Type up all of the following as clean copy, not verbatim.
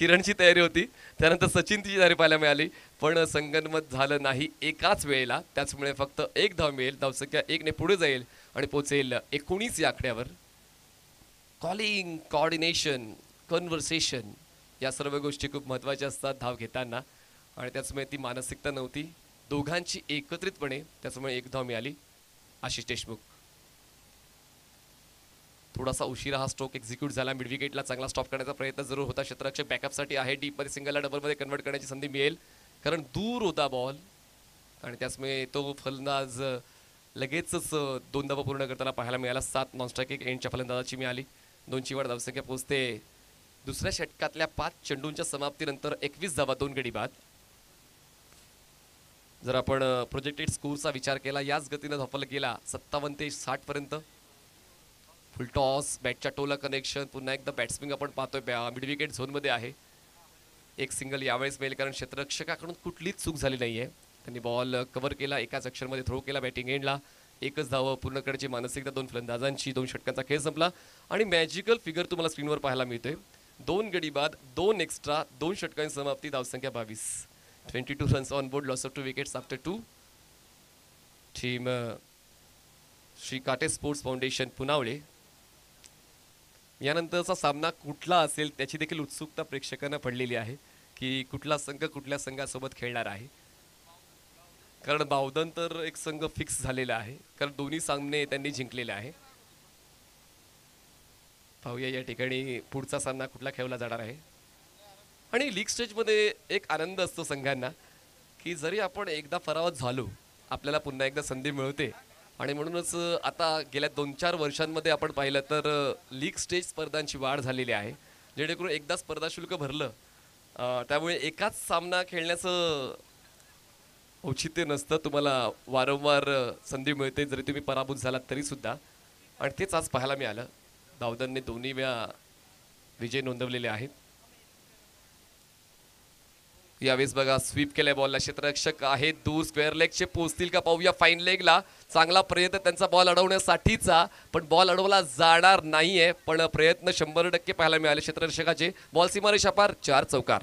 किरणची तयारी होती, त्यानंतर सचिनची तयारी पाहायला मिळाली, पण संगनमत झालं नाही एकाच वेळेला. त्याचमुळे फक्त एक धाव मिळेल, धावसंख्या 1 पुढे जाईल आणि पोहोचेल 19 या आकड्यावर. कॉलिंग, कोऑर्डिनेशन, कन्व्हर्सेशन या सर्व गोष्टी खूप महत्त्वाच्या असतात धाव घेताना, आणि त्याचमुळे ती मानसिकता नव्हती दोघांची एकत्रितपणे, त्याचमुळे एक धाव मिळाली. आशिष देशमुख थोडासा उशिरा हा स्ट्रोक एक्झिक्यूट झाला. मिड विकेटला चांगला स्टॉप करण्याचा प्रयत्न जरूर होता. क्षेत्ररक्षक बॅकअपसाठी आहे, डीपमध्ये सिंगलला डबलमध्ये कन्वर्ट करण्याची संधी मिळेल, कारण दूर होता बॉल, आणि त्याचमुळे तो फलंदाज लगेचच 2 धावा पूर्ण करताना पाहायला मिळाला. 7 नॉनस्ट्रायकिंग एंडच्या फलंदाजाची मिळाली. 2ची वाढ धावसंख्या पोहोचते दुसऱ्या षटकातल्या 5 चेंडूंच्या समाप्तीनंतर 21 धावा 2 गडी बाद. जर आपण प्रोजेक्टेड स्कोरचा विचार केला, याच गतीनं धावफलक गेला 57 ते 60 पर्यंत. फुल टॉस, बॅटच्या टोला कनेक्शन, पुन्हा एकदा बॅट्समॅन आपण पाहतोय मिड विकेट झोनमध्ये आहे. एक सिंगल यावेळेस मिळेल, कारण क्षेत्ररक्षकाकडून कुठलीच चूक झाली नाहीये. त्यांनी बॉल कव्हर केला, एकाच अक्षरमध्ये थ्रो केला बॅटिंग एंडला. एकच धाव पूर्ण करण्याची मानसिकता 2 फलंदाजांची. 2 षटकांचा खेळ संपला आणि मॅजिकल फिगर तुम्हाला स्क्रीनवर पाहायला मिळतोय. 2 गडी बाद, 2 एक्स्ट्रा, 2 षटकांची समाप्ती, धावसंख्या 22. 22 runs on board, loss of 2 wickets after 2. Team Shri काटे स्पोर्ट्स फाउंडेशन पुनावळे. यानंतरचा सामना कुठला असेल त्याची देखील उत्सुकता प्रेक्षकांना पडलेली आहे, की कुठला संघ कुठल्या संघासोबत खेळणार आहे. कारण बावधन तर एक संघ फिक्स झालेला आहे, कारण दोन्ही सामने त्यांनी जिंकलेले आहे. पाहूया या ठिकाणी पुढचा सामना कुठला खेळला जाणार आहे. आणि लीग स्टेजमध्ये एक आनंद असतो संघांना, की जरी आपण एकदा पराभूत झालो, आपल्याला पुन्हा एकदा संधी मिळते. आणि म्हणूनच आता गेल्या 2-4 वर्षांमध्ये आपण पाहिलं तर लीग स्टेज स्पर्धांची वाढ झालेली आहे, जेणेकरून एकदा स्पर्धा शुल्क भरलं, त्यामुळे एकाच सामना खेळण्याचं औचित्य नसतं. तुम्हाला वारंवार संधी मिळते जरी तुम्ही पराभूत झालात तरीसुद्धा, आणि तेच आज पाहायला मिळालं. दावधनने दोन्ही वेळा विजय नोंदवलेले आहेत. यावेळेस बघा स्वीप केलाय बॉलला, क्षेत्ररक्षक आहेत दूर, स्क्वेअर लेगचे पोहोचतील का पाहूया. फाईन लेगला चांगला प्रयत्न त्यांचा बॉल अडवण्यासाठीचा, पण बॉल अडवला जाणार नाहीये, पण प्रयत्न 100% पाहायला मिळाले क्षेत्ररक्षकाचे. बॉल सीमारेषा पार, 4 चौकार.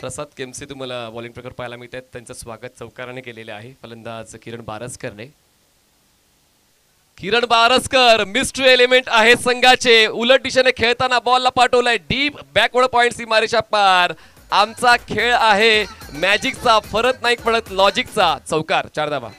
प्रसाद केमसे तुम्हाला बॉलिंग प्रकार पाहायला मिळतात. त्यांचं स्वागत चौकाराने केलेले आहे फलंदाज किरण बारसकरने. किरण बारसकर मिस्ट्री एलिमेंट आहे संघाचे. उलट दिशेने खेळताना बॉलला पाठवलाय डीप बॅकवर्ड पॉइंट, सीमारेषा पार. आमचा खेळ आहे मॅजिकचा, फरक नाही पडत लॉजिकचा. चौकार, 4 धावा.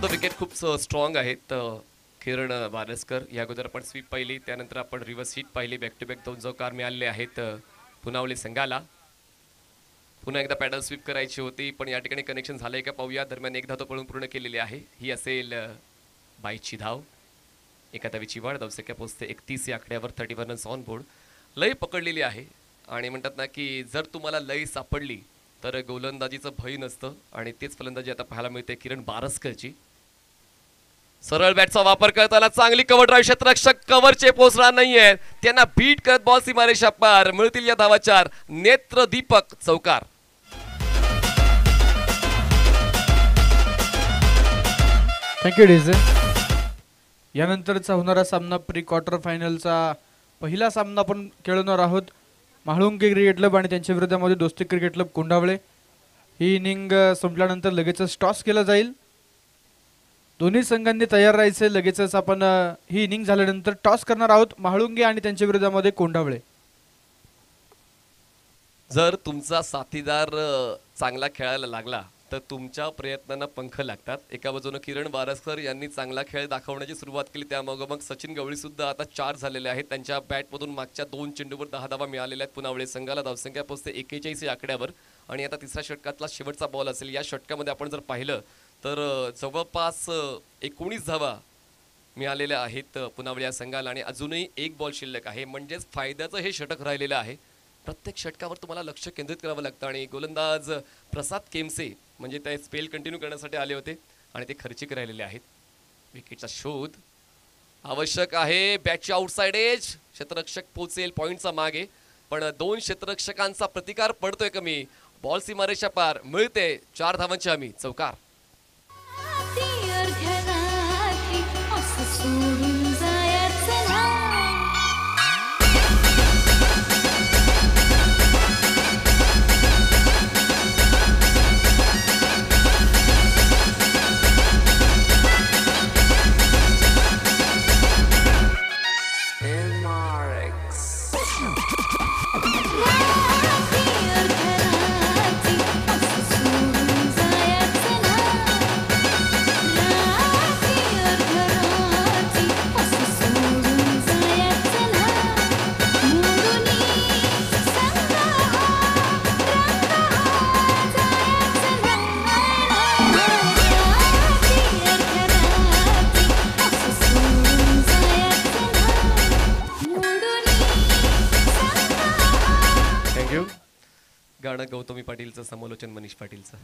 विकेट खूप स्ट्रॉंग आहेत किरण बारसकर. या अगोदर आपण स्वीप पाहिली, त्यानंतर आपण रिव्हर्स हिट पाहिली. बॅक टू बॅक 2 चौकार मिळाले आहेत पुनावळे संघाला. पुन्हा एकदा पॅडल स्वीप करायची होती, पण या ठिकाणी कनेक्शन झालंय का पाहूया. दरम्यान एक धाव पळून पूर्ण केलेली आहे. ही असेल 22ची धाव. एका धावीची वाढ, धावसंख्या पोहोचते 31 या आकड्यावर. 31 रन्स ऑन बोर्ड. लय पकडलेली आहे, आणि म्हणतात ना की जर तुम्हाला लय सापडली तर गोलंदाजीचं भय नसतं, आणि तेच फलंदाजी आता पाहायला मिळते किरण बारसकरची. सरळ बॅटचा वापर करताना चांगली कव्हर ड्राईव्ह, क्षेत्ररक्षक कव्हरचे पोहोचणार नाहीये, त्यांना बीट करत बॉल सीमारेषा पार. मिळतील या धावा 4. नेत्र दीपक, चौकार. Thank you DJ. यानंतरचा होणारा सामना प्री क्वार्टर फायनलचा पहिला सामना आपण खेळणार आहोत. म्हाळुंगे क्रिकेट क्लब आणि त्यांच्या विरोधामध्ये दोस्ती क्रिकेट क्लब कोंढावळे. ही इनिंग संपल्यानंतर लगेचच टॉस केला जाईल. दोन्ही संघांनी तयार राहायचे. लगेचच आपण ही इनिंग झाल्यानंतर टॉस करणार आहोत म्हाळुंगे आणि त्यांच्या विरोधामध्ये कोंढावळे. जर तुमचा साथीदार चांगला खेळायला लागला तर तुमच्या प्रयत्नांना पंख लागतात. एका बाजूने किरण बारसकर यांनी चांगला खेळ दाखवण्याची सुरुवात केली, त्यामागे मग सचिन गवळी सुद्धा आता 4 झालेले आहेत. त्यांच्या बॅटमधून मागच्या 2 चेंडूवर 10 धावा मिळालेल्या आहेत पुनावळे संघाला. धावसंख्या पोहोचते 41 या आकड्यावर. आणि आता तिसऱ्या षटकातला शेवटचा बॉल असेल. या षटकामध्ये आपण जर पाहिलं तर जवळपास 19 धावा मिळालेल्या आहेत पुनावळे या संघाला आणि अजूनही एक बॉल शिल्लक आहे. म्हणजेच फायद्याचं हे षटक राहिलेलं आहे. प्रत्येक षटकावर तुम्हाला लक्ष केंद्रित करावं लागतं आणि गोलंदाज प्रसाद केमसे म्हणजे ते स्पेल कंटिन्यू करण्यासाठी आले होते आणि ते खर्चिक राहिलेले आहेत. विकेटचा शोध आवश्यक आहे. बॅटची आउटसाइड एज, क्षेत्ररक्षक पोहोचेल पॉइंटचा मागे, पण 2 क्षेत्ररक्षकांचा प्रतिकार पडतोय कमी. बॉल सीमारेषा पार, मिळते 4 धावांची हमी. चौकार. गाणं गौतमी पाटीलचं, समालोचन मनीष पाटीलचं.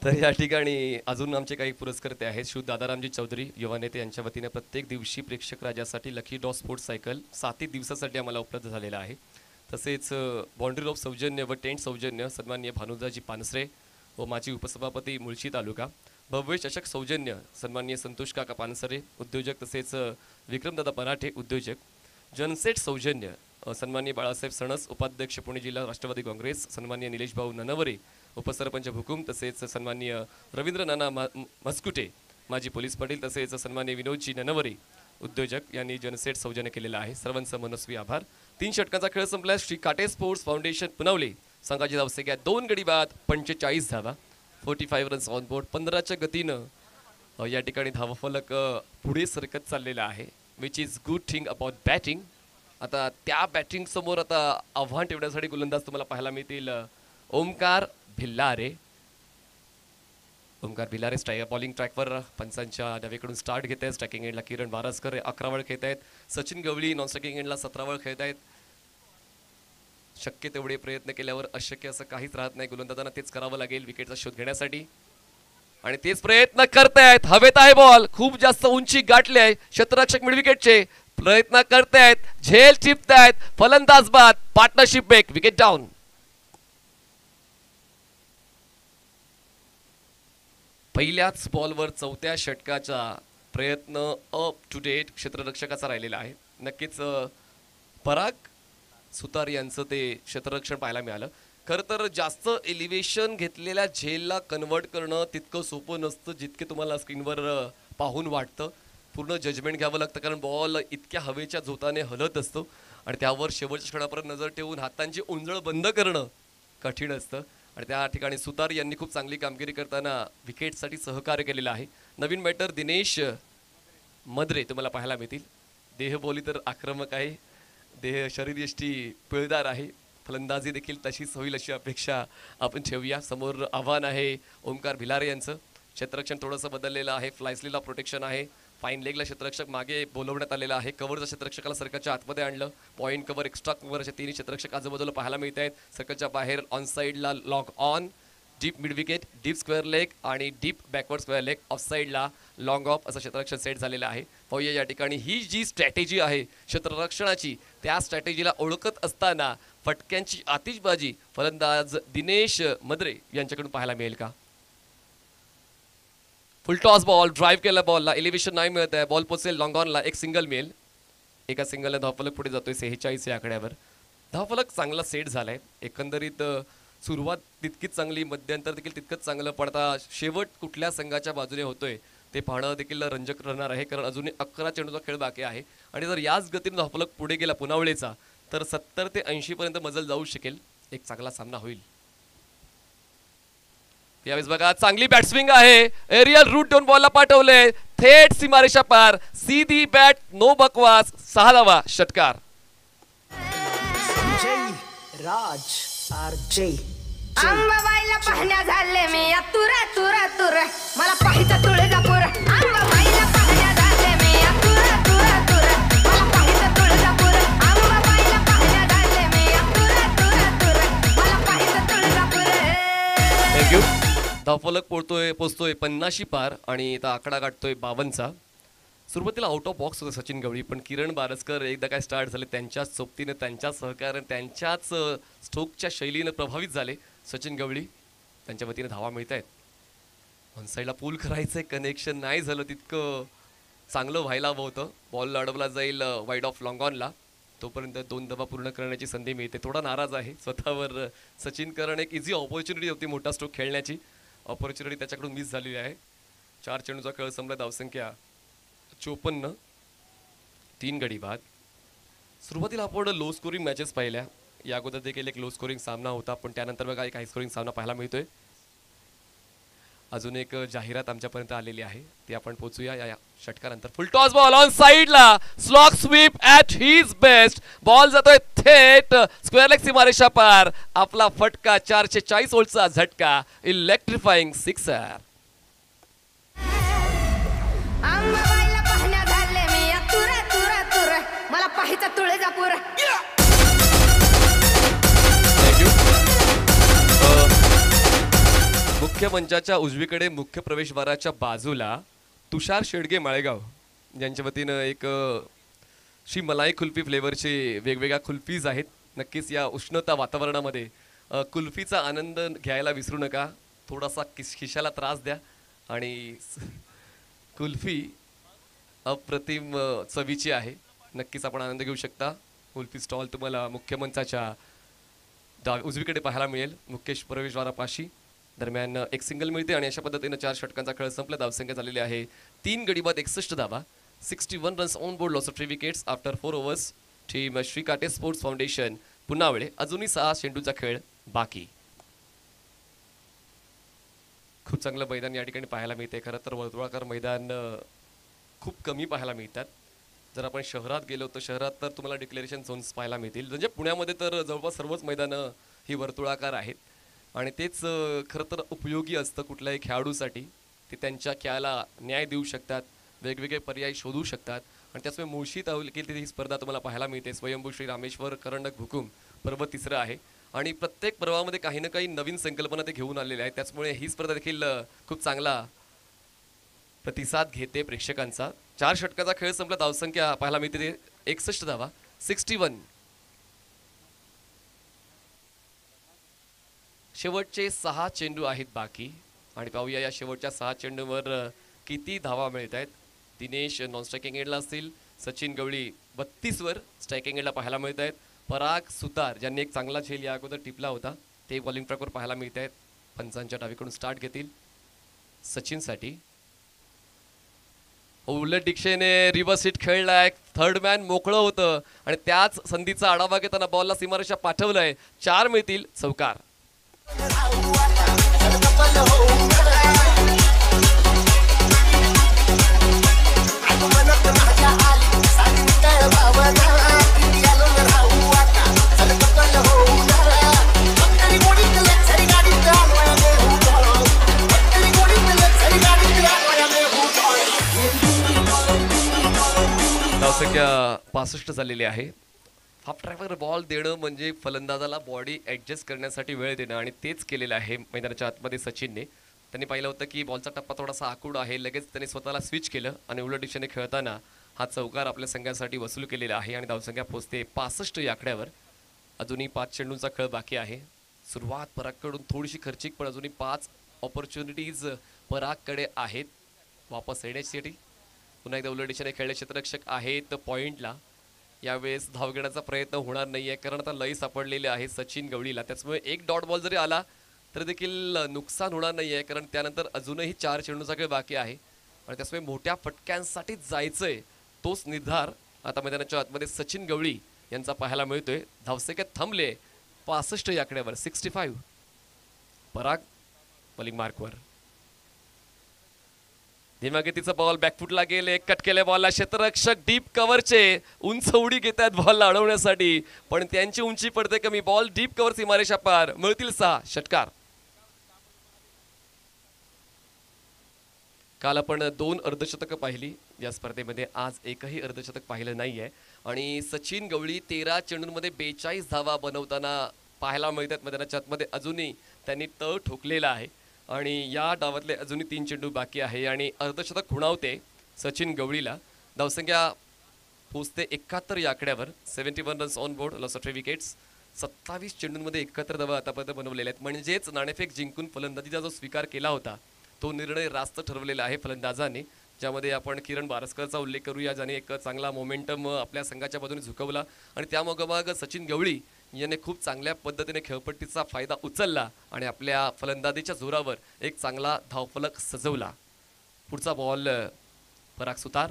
तर या ठिकाणी अजून आमचे काही पुरस्कर्ते आहेत. श्री दादारामजी चौधरी युवा नेते यांच्या वतीने प्रत्येक दिवशी प्रेक्षक राजासाठी लकी ड्रॉ स्पोर्ट्स सायकल 7 दिवसासाठी आम्हाला उपलब्ध झालेला आहे. तसेच बाउंड्री रोप सौजन्य व टेंट सौजन्य सन्माननीय भानुदाजी पानसरे व माजी उपसभापती मुळशी तालुका. भव्य चषक सौजन्य सन्माननीय संतोष काका पानसरे उद्योजक, तसेच विक्रमदादा पराठे उद्योजक. जनसेट सौजन्य सन्माननीय बाळासाहेब सणस उपाध्यक्ष पुणे जिल्हा राष्ट्रवादी काँग्रेस, सन्माननीय निलेश भाऊ ननवरे उपसरपंच भुकुम, तसेच सन्माननीय रवींद्र नाना मस्कुटे माजी पोलीस पाटील, तसेच सन्माननीय विनोदजी ननवरे उद्योजक यांनी जनसेट सौजन्य केलेला आहे. सर्वांचं मनस्वी आभार. 3 षटकांचा खेळ संपल्यास श्री काटे स्पोर्ट्स फाउंडेशन पुनावले संघाची धावसंख्या 2 गडी बाद 45 धावा, 45 रन्स ऑन बोर्ड. 15च्या गतीनं या ठिकाणी धावफलक पुढे सरकत चाललेला आहे, which is good thing about batting. आता त्या बॅटिंग समोर आता आव्हान ठेवण्यासाठी गोलंदाज तुम्हाला पाहायला मिळतील. ओमकार भिल्लारे. ओमकार भिल्लारे बॉलिंग ट्रॅकवर पंचांच्या डावीकडून स्टार्ट घेत आहेत. स्ट्रायकिंग एंडला किरण बारसकर 11 वेळ खेळत आहेत. सचिन गवळी नॉन स्ट्रायकिंग एंडला 17 वेळ खेळत आहेत. शक्य तेवढे प्रयत्न केल्यावर अशक्य असं काहीच राहत नाही. गोलंदाजांना तेच करावं लागेल विकेटचा शोध घेण्यासाठी आणि तेच प्रयत्न करतायत. हवेत आहे बॉल, खूप जास्त उंची गाठली आहे. क्षेत्ररक्षक मिड विकेटचे प्रयत्न करतायत, झेल टिपतायत. फलंदाज बाद, पार्टनरशिप ब्रेक, विकेट डाऊन. पहिल्याच बॉलवर 4थ्या षटकाचा प्रयत्न अप टू डेट क्षेत्ररक्षकाचा राहिलेला आहे. नक्कीच पराग सुतार यांचं ते क्षेत्ररक्षण पाहायला मिळालं. खरं तर जास्त एलिव्हेशन घेतलेल्या झेलला कन्वर्ट करणं तितकं सोपं नसतं जितके तुम्हाला स्क्रीनवर पाहून वाटतं. पूर्ण जजमेंट घ्यावं लागतं, कारण बॉल इतक्या हवेच्या झोताने हलत असतो आणि त्यावर शेवटच्या क्षणापर्यंत नजर ठेवून हातांची उंजळ बंद करणं कठीण असतं. आणि त्या ठिकाणी सुतार यांनी खूप चांगली कामगिरी करताना विकेटसाठी सहकार्य केलेलं आहे. नवीन बॅटर दिनेश मद्रे तुम्हाला पाहायला मिळतील. देहबोली तर आक्रमक आहे, देह शरीरयष्टी पिळदार आहे. फलंदाजी देखील तशीच होईल अशी अपेक्षा आपण ठेवूया. समोर आव्हान आहे ओमकार भिलारे यांचं. क्षेत्ररक्षण थोडंसं बदललेलं आहे. फ्लायस्लीला प्रोटेक्शन आहे. फाईन लेगला क्षेत्ररक्षक मागे बोलवण्यात आलेला आहे. कव्हरच्या क्षेत्ररक्षकाला सर्कलच्या आतमध्ये आणलं. पॉईंट कव्हर, एक्स्ट्रा कव्हर असे 3 क्षेत्ररक्षक आजूबाजूला पाहायला मिळत आहेत. सर्कलच्या बाहेर ऑन साईडला long on, deep mid wicket, deep square leg आणि deep backward square leg. Off साईडला लॉंग ऑफ असं क्षेत्ररक्षण सेट झालेलं आहे. पाहूया या ठिकाणी ही जी स्ट्रॅटेजी आहे क्षेत्ररक्षणाची, त्या स्ट्रॅटेजीला ओळखत असताना फटक्यांची आतिषबाजी फलंदाज दिनेश मद्रे यांच्याकडून पाहायला मिळेल का? फुल टॉस बॉल, ड्राईव्ह केला बॉलला, एलिव्हेशन नाही मिळत आहे. बॉल पोचेल लॉंग ऑनला, एक सिंगल मिळेल. एका सिंगलला धावफलक पुढे जातोय 46 या आकड्यावर. धावफलक चांगला सेट झालाय. एकंदरीत सुरुवात तितकीच चांगली, मध्यंतर देखील तितकंच चांगलं, पण आता शेवट कुठल्या संघाच्या बाजूने होतोय ते पाहणं देखील रंजक राहणार आहे, कारण अजूनही 11 चेंडूचा खेळ बाकी आहे. आणि जर याच गतीने धावफलक पुढे गेला पुनावळेचा तर 70 ते 80 पर्यंत मजल जाऊ शकेल. एक चांगला सामना होईल. यावेळेस बघा चांगली बॅटस्विंग आहे. एरियल रूट 2 बॉलला पाठवले, थेट सीमारेषा पार, सीधी बॅट, नो बकवास. 6 धावा, षटकार. Jay Raj RJ अंबाबाईला पाहण्या झाले मी या तुरा तुरा तुरा मला पाहिजे तुळजापूर अंबाबाईला पाहण्या झाले मी या तुरा तुरा तुरा मला पाहिजे तुळजापूर अंबाबाईला पाहण्या झाले मी या तुरा तुरा तुरा मला पाहिजे तुळजापूर थँक्यू. धावफलक पोचतोय 50 पार आणि आता आकडा गाठतोय 52चा. सुरुवातीला आउट ऑफ बॉक्स होतं सचिन गवळी, पण किरण बारसकर एकदा काय स्टार्ट झाले त्यांच्याच सोबतीनं, त्यांच्याच सहकार्यानं, त्यांच्याच स्ट्रोकच्या शैलीनं प्रभावित झाले सचिन गवळी. त्यांच्या वतीनं धावा मिळत आहेत. वन साईडला पूल करायचं कनेक्शन नाही झालं तितकं चांगलं व्हायला हवं होतं. बॉल अडवला जाईल वाईड ऑफ लॉंग ऑनला, तोपर्यंत 2 धावा पूर्ण करण्याची संधी मिळते. थोडा नाराज आहे स्वतःवर सचिन, कारण एक इझी ऑपॉर्च्युनिटी होती मोठा स्ट्रोक खेळण्याची, ऑपॉर्च्युनिटी त्याच्याकडून मिस झालेली आहे. 4 चेंडूचा खेळ संपला, धावसंख्या 54, 3 गडी बाद. सुरुवातीला आपण लो स्कोरिंग मॅचेस पाहिल्या, या अगोदर देखील एक लो स्कोरिंग सामना होता, पण त्यानंतर बघा एक हाय स्कोरिंग सामना पाहायला मिळतोय. अजून एक जाहिरात आमच्यापर्यंत आलेली आहे, ती आपण पोहोचूया या षटकानंतर. फुल टॉस बॉल ऑन साइडला, slog sweep at his best. Ball जातोय थेट स्क्वेअर लेग सीमारेषा पार. आपला फटका 440 वोल्टचा झटका, इलेक्ट्रिफाईंग सिक्सर. अंबाबाईला पाहण्या झाले मी या तुरा तुरा तुरा मला पाहिजे तुळजापूर मुख्य मंचाच्या उजवीकडे मुख्य प्रवेशद्वाराच्या बाजूला तुषार शेडगे माळेगाव यांच्या वतीनं एक श्री मलाई कुल्फी फ्लेवरचे वेगवेगळ्या कुल्फीज आहेत. नक्कीच या उष्णता वातावरणामध्ये कुल्फीचा आनंद घ्यायला विसरू नका. थोडासा खिशाला त्रास द्या आणि कुल्फी अप्रतिम चवीची आहे, नक्कीच आपण आनंद घेऊ शकता. कुल्फी स्टॉल तुम्हाला मुख्य मंचाच्या उजवीकडे पाहायला मिळेल, मुख्य प्रवेशद्वारापाशी. दरम्यान एक सिंगल मिळते आणि अशा पद्धतीनं 4 षटकांचा खेळ संपला. धावसंख्या झालेली आहे 3 गडी बाद 61 धावा, 61 runs on board, loss of 3 wickets after 4 overs. Team Shri काटे स्पोर्ट्स फाउंडेशन पुन्हावळे. अजूनही 6 चेंडूचा खेळ बाकी. खूप चांगलं मैदान या ठिकाणी पाहायला मिळते. खरं तर वर्तुळाकार मैदान खूप कमी पाहायला मिळतात. जर आपण शहरात गेलो तर शहरात तर तुम्हाला डिक्लेरेशन झोन्स पाहायला मिळतील. म्हणजे पुण्यामध्ये तर जवळपास सर्वच मैदानं ही वर्तुळाकार आहेत आणि तेच खरं तर उपयोगी असतं कुठल्याही खेळाडूसाठी. ते त्यांच्या खेळाला न्याय देऊ शकतात, वेगवेगळे पर्याय शोधू शकतात आणि त्याचमुळे मुळशी तालुक्यातील ही स्पर्धा तुम्हाला पाहायला मिळते. स्वयंभू श्री रामेश्वर करंडक भुकुम पर्व 3रं आहे आणि प्रत्येक पर्वामध्ये काही ना काही नवीन संकल्पना ते घेऊन आलेले आहेत. त्याचमुळे ही स्पर्धा देखील खूप चांगला प्रतिसाद घेते प्रेक्षकांचा. 4 षटकाचा खेळ संपला, धावसंख्या पाहायला मिळते 61 धावा, 61. शेवटचे 6 चेंडू आहेत बाकी आणि पाहूया या शेवटच्या 6 चेंडूवर किती धावा मिळत आहेत. दिनेश नॉन स्ट्रायकिंग एंडला असतील, सचिन गवळी 32 वर स्ट्रायकिंग एंडला पाहायला मिळत आहेत. पराग सुतार ज्यांनी एक चांगला झेल या अगोदर टिपला होता ते बॉलिंग ट्रॅकवर पाहायला मिळत आहेत. पंचांच्या डावीकडून स्टार्ट घेतील सचिनसाठी. उलट दिशेने रिव्हर्स हिट खेळलाय, थर्ड मॅन मोकळं होतं आणि त्याच संधीचा आढावा घेताना बॉलला सीमारेषा पाठवलंय. 4 मिळतील, चौकार. धावसंख्या 65 झालेली आहे. हाफ ड्रायव्हर बॉल देणं म्हणजे फलंदाजाला बॉडी ॲडजस्ट करण्यासाठी वेळ देणं आणि तेच केलेलं आहे मैदानाच्या आतमध्ये सचिनने. त्यांनी पाहिलं होतं की बॉलचा टप्पा थोडासा आखूड आहे, लगेच त्यांनी स्वतःला स्विच केलं आणि उलट दिशेने खेळताना हा चौकार आपल्या संघासाठी वसूल केलेला आहे आणि धावसंख्या पोहोचते 65 या आकड्यावर. अजूनही 5 चेंडूंचा खेळ बाकी आहे. सुरुवात परागकडून थोडीशी खर्चिक, पण अजूनही 5 ऑपॉर्च्युनिटीज परागकडे आहेत वापस येण्यासाठी. पुन्हा एकदा उलट दिशेने खेळले क्षेत्ररक्षक आहेत पॉइंटला. यावेळेस धाव घेण्याचा प्रयत्न होणार नाहीये कारण आता लय सापडलेले आहे सचिन गवळीला. त्याचमुळे एक डॉट बॉल जरी आला तरी देखील नुकसान होणार नाहीये कारण त्यानंतर अजूनही 4 चेंडूचा खेळ बाकी आहे आणि त्याचमुळे मोठ्या फटक्यांसाठी जायचंय तोच निर्धार आता मैदानाच्या आतमध्ये सचिन गवळी यांचा पाहायला मिळतोय. धावसंख्या थांबले 65 या आकड्यावर, 65. पराग बॉलिंग मार्कवर. धीमागतीचा बॉल बॅकफुटला गेले, कट केल्या बॉलला क्षेत्ररक्षक डीप कव्हरचे उंच उडी घेत आहेत बॉलला अडवण्यासाठी, पण त्यांची उंची पडते कमी. बॉल डीप कव्हर सीमारेषा पार, मिळतील 6 षटकार. काल आपण 2 अर्धशतक पाहिली या स्पर्धेमध्ये, आज एकही अर्धशतक पाहिलं नाहीये आणि सचिन गवळी 13 चेंडूंमध्ये 42 धावा बनवताना पाहायला मिळतात. मैदानाच्या आतमध्ये अजूनही त्यांनी तळ ठोकलेला आहे आणि या डावातले अजूनही 3 चेंडू बाकी आहे आणि अर्धशतक खुणावते सचिन गवळीला. धावसंख्या पोचते 71 या आकड्यावर. 71 runs on board, loss of 3 wickets. 27 चेंडूंमध्ये 71 धावा आतापर्यंत बनवलेल्या आहेत. म्हणजेच नाणेफेक जिंकून फलंदाजीचा जो स्वीकार केला होता तो निर्णय रास्त ठरवलेला आहे फलंदाजांनी, ज्यामध्ये आपण किरण बारस्करचा उल्लेख करूया, ज्याने एक चांगला मोमेंटम आपल्या संघाच्या बाजूने झुकवला आणि त्यामागोमाग सचिन गवळी याने खूप चांगल्या पद्धतीने खेळपट्टीचा फायदा उचलला आणि आपल्या फलंदाजीच्या जोरावर एक चांगला धावफलक सजवला. पुढचा बॉल पराग सुतार,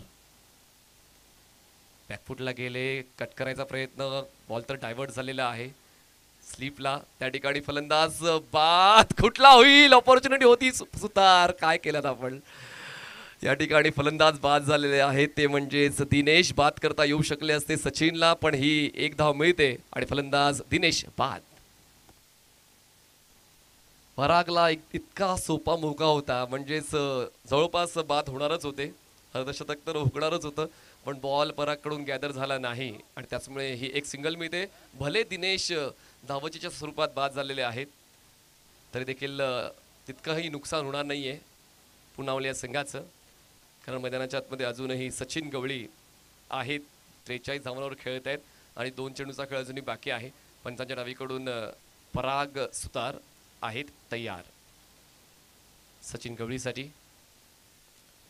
बॅकफुटला गेले, कट करायचा प्रयत्न, बॉल तर डायव्हर्ट झालेला आहे स्लीपला. त्या ठिकाणी फलंदाज बाद, कुठला होईल, ऑपॉर्च्युनिटी होती सुतार, काय केलं आपण. या ठिकाणी फलंदाज बाद झालेले आहेत, ते म्हणजेच दिनेश. बाद करता येऊ शकले असते सचिनला, पण ही एक धाव मिळते आणि फलंदाज दिनेश बाद. परागला इतका सोपा मोका होता, म्हणजेच जवळपास बाद होणारच होते, अर्धशतक तर हुकणारच होतं, पण बॉल परागकडून गॅदर झाला नाही आणि त्याचमुळे ही एक सिंगल मिळते. भले दिनेश धावचीच्या स्वरूपात बाद झालेले आहेत तरी देखील तितकंही नुकसान होणार नाहीये पुनावली या संघाचं, कारण मैदानाच्या आतमध्ये अजूनही सचिन गवळी आहेत. 43 धावांवर खेळत आहेत आणि 2 चेंडूचा खेळ अजूनही बाकी आहे. पंचांच्या डावीकडून पराग सुतार आहेत तयार सचिन गवळीसाठी.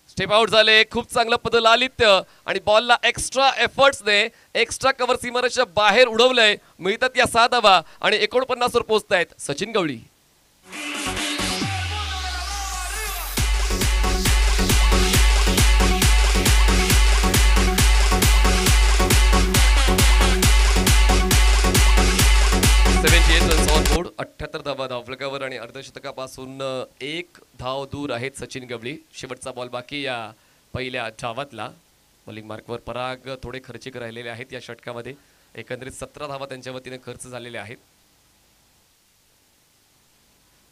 स्टेप आउट झाले, खूप चांगलं पदलालित्य आणि बॉलला एक्स्ट्रा एफर्ट्सने एक्स्ट्रा कव्हर सीमारेषा बाहेर उडवलंय. मिळतात या 6 धावा आणि 49 वर पोहोचतायत सचिन गवळी. ऑन बोर्ड, 78 धावा धावफलकावर आणि अर्धशतकापासून 1 धाव दूर आहेत सचिन गवळी. शेवटचा बॉल बाकी या पहिल्या डावातला. बॉलिंग मार्कवर पराग थोडे खर्चिक राहिलेले आहेत या षटकामध्ये. एकंदरीत 17 धावा त्यांच्या वतीने खर्च झालेले आहेत.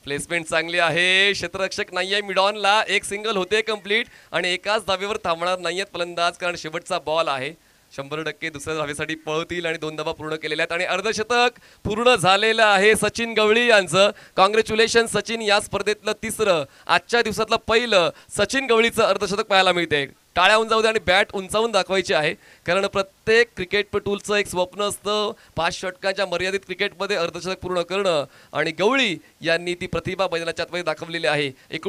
प्लेसमेंट चांगली आहे, क्षेत्ररक्षक नाहीये मिडॉनला, एक सिंगल होते कंप्लीट आणि एकाच धावेवर थांबणार नाहीयेत फलंदाज, कारण शेवटचा बॉल आहे. 100% दुसऱ्या धावेसाठी पळतील आणि 2 धावा पूर्ण केलेल्या आहेत आणि अर्धशतक पूर्ण झालेलं आहे सचिन गवळी यांचं. कॉंग्रॅच्युलेशन सचिन, या स्पर्धेतलं 3रं, आजच्या दिवसातलं पहिलं सचिन गवळीचं अर्धशतक पाहायला मिळते. टाळ्या जाऊ दे आणि बॅट उंचावून दाखवायची आहे, कारण प्रत्येक क्रिकेटपटूचं एक स्वप्न असतं 5 षटकाच्या मर्यादित क्रिकेटमध्ये अर्धशतक पूर्ण करणं आणि गवळी यांनी ती प्रतिभा मैदानाच्या आतमध्ये दाखवलेली आहे.